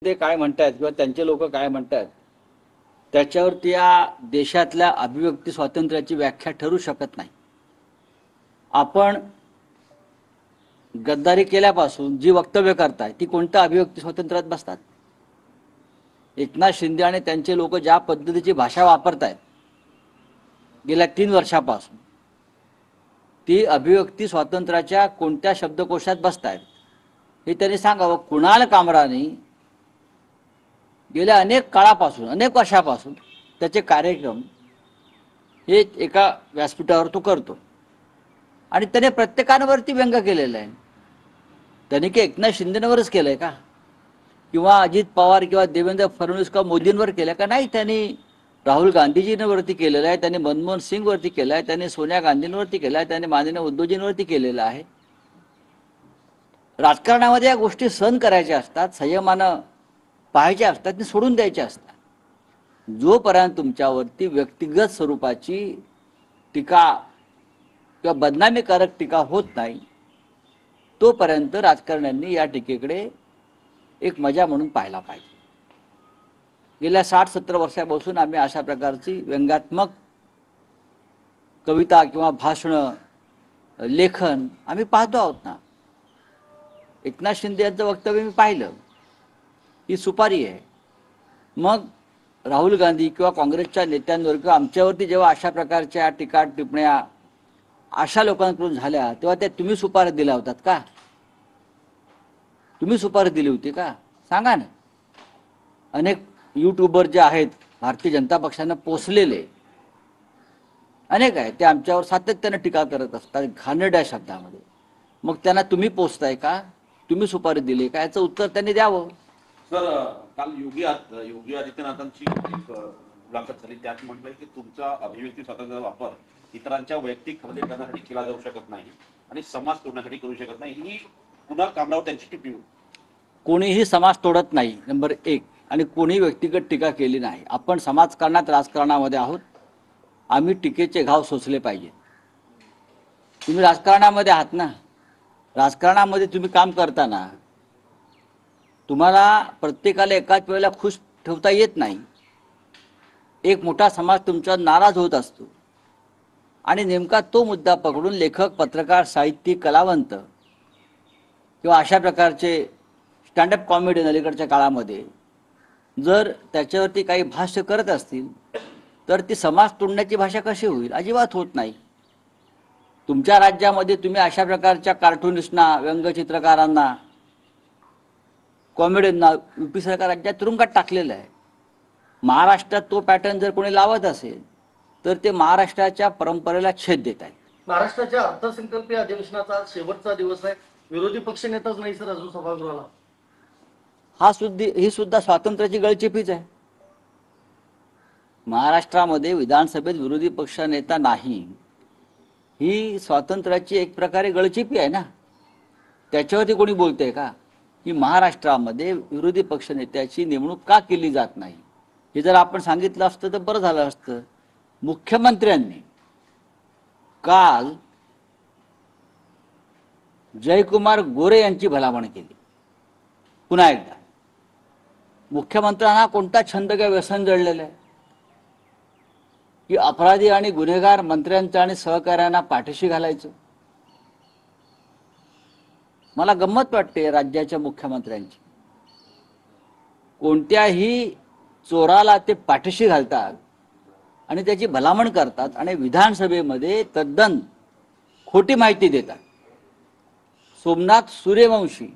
ते काय म्हणतात किंवा त्यांचे लोक काय म्हणतात त्याच्यावरती या देशातल्या अभिव्यक्ती स्वातंत्र्याची व्याख्या ठरू शकत नाही. आपण गद्दारी केल्यापासून जी वक्तव्य करताय ती कोणत्या अभिव्यक्ती स्वातंत्र्यात बसतात? एकनाथ शिंदे आणि त्यांचे लोक ज्या पद्धतीची भाषा वापरतायत गेल्या 3 वर्षापासून ती अभिव्यक्ती स्वातंत्र्याच्या कोणत्या शब्दकोशात बसतायत हे त्यांनी सांगावं. कुणाल कामरानी गेल्या अनेक काळापासून अनेक वर्षापासून त्याचे कार्यक्रम हे एका व्यासपीठावर तो करतो आणि त्याने प्रत्येकावरती व्यंग केलेलं आहे. त्याने की एकनाथ शिंदेवरच केलंय का किंवा अजित पवार किंवा देवेंद्र फडणवीस किंवा मोदींवर केलं का? नाही, त्यांनी राहुल गांधीजींवरती केलेलं आहे, त्यांनी मनमोहन सिंगवरती केलं आहे, त्यांनी सोनिया गांधींवरती केलं आहे, त्यांनी माननीय उद्धवजींवरती केलेलं आहे. राजकारणामध्ये या गोष्टी सहन करायच्या असतात, संयमानं पाहायच्या असतात आणि सोडून द्यायच्या असतात. जोपर्यंत तुमच्यावरती व्यक्तिगत स्वरूपाची टीका किंवा बदनामीकारक टीका होत नाही तोपर्यंत राजकारण्यांनी या टीकेकडे एक मजा म्हणून पाहायला पाहिजे. गेल्या 60-70 वर्षापासून आम्ही अशा प्रकारची व्यंगात्मक कविता किंवा भाषणं लेखन आम्ही पाहतो आहोत ना. एकनाथ शिंदे यांचं वक्तव्य मी पाहिलं, ही सुपारी आहे. मग राहुल गांधी किंवा काँग्रेसच्या नेत्यांवर किंवा आमच्यावरती जेव्हा अशा प्रकारच्या टीका टिप्पण्या अशा लोकांकडून झाल्या तेव्हा त्या तुम्ही सुपारी दिल्या होतात का? तुम्ही सुपारी दिली होती का? सांगा ना. अनेक यूट्यूबर जे आहेत भारतीय जनता पक्षानं पोचलेले अनेक आहेत, ते आमच्यावर सातत्यानं टीका करत असतात घाणेरड्या शब्दामध्ये. मग त्यांना तुम्ही पोचताय का? तुम्ही सुपारी दिली का? याचं उत्तर त्यांनी द्यावं. सर, काल योगी आदित्यनाथांची एक मुलाखत झाली, त्यात म्हटलंय की तुमचा अभिव्यक्ती स्वातंत्र्याचा वापर इतरांच्या वैयक्तिक खरेदी करण्यासाठी केला जाऊ शकत नाही आणि समाज तोडण्यासाठी करू शकत नाही, ही पुन्हा कामरावर त्यांची टिप्पणी. कोणीही समाज तोडत नाही, नंबर 1. आणि कोणी व्यक्तिगत टीका केली नाही. आपण समाजकारणात राजकारणामध्ये आहोत, आम्ही टीकेचे घाव सोसले पाहिजे. तुम्ही राजकारणामध्ये आहात ना, राजकारणामध्ये तुम्ही काम करताना तुम्हाला प्रत्येकाला एकाच वेळेला खुश ठेवता येत नाही. एक मोठा समाज तुमच्यावर नाराज होत असतो आणि नेमका तो मुद्दा पकडून लेखक, पत्रकार, साहित्यिक, कलावंत किंवा अशा प्रकारचे स्टँडअप कॉमेडी अलीकडच्या काळामध्ये जर त्याच्यावरती काही भाष्य करत असतील तर ती समाज तोडण्याची भाषा कशी होईल? अजिबात होत नाही. तुमच्या राज्यामध्ये तुम्ही अशा प्रकारच्या कार्टूनिस्टना, व्यंगचित्रकारांना, कॉमेडियनना UP सरकार राज्यात तुरुंगात टाकलेलं आहे. महाराष्ट्रात तो पॅटर्न जर कोणी लावत असेल तर ते महाराष्ट्राच्या परंपरेला छेद देत आहेत. महाराष्ट्राच्या अर्थसंकल्पीय अधिवेशनाचा शेवटचा दिवस आहे, विरोधी पक्ष नेताच नाही सर अजून सभागृहाला. ही सुद्धा स्वातंत्र्याची गळचेपीच आहे. महाराष्ट्रामध्ये विधानसभेत विरोधी पक्ष नेता नाही, ही स्वातंत्र्याची एक प्रकारे गळचेपी आहे ना. त्याच्यावरती कोणी बोलतंय का की महाराष्ट्रामध्ये विरोधी पक्ष नेत्याची नेमणूक का केली जात नाही? हे जर आपण सांगितलं असतं तर बरं झालं असतं. मुख्यमंत्र्यांनी काल जयकुमार गोरे यांची भलावण केली. पुन्हा एकदा मुख्यमंत्र्यांना कोणता छंद किंवा व्यसन जडलेलं आहे की अपराधी आणि गुन्हेगार मंत्र्यांच्या आणि सहकाऱ्यांना पाठीशी घालायचं? मला गंमत वाटते राज्याच्या मुख्यमंत्र्यांची. कोणत्याही चोराला ते पाठीशी घालतात आणि त्याची भलामण करतात आणि विधानसभेमध्ये तद्दन खोटी माहिती देतात. सोमनाथ सूर्यवंशी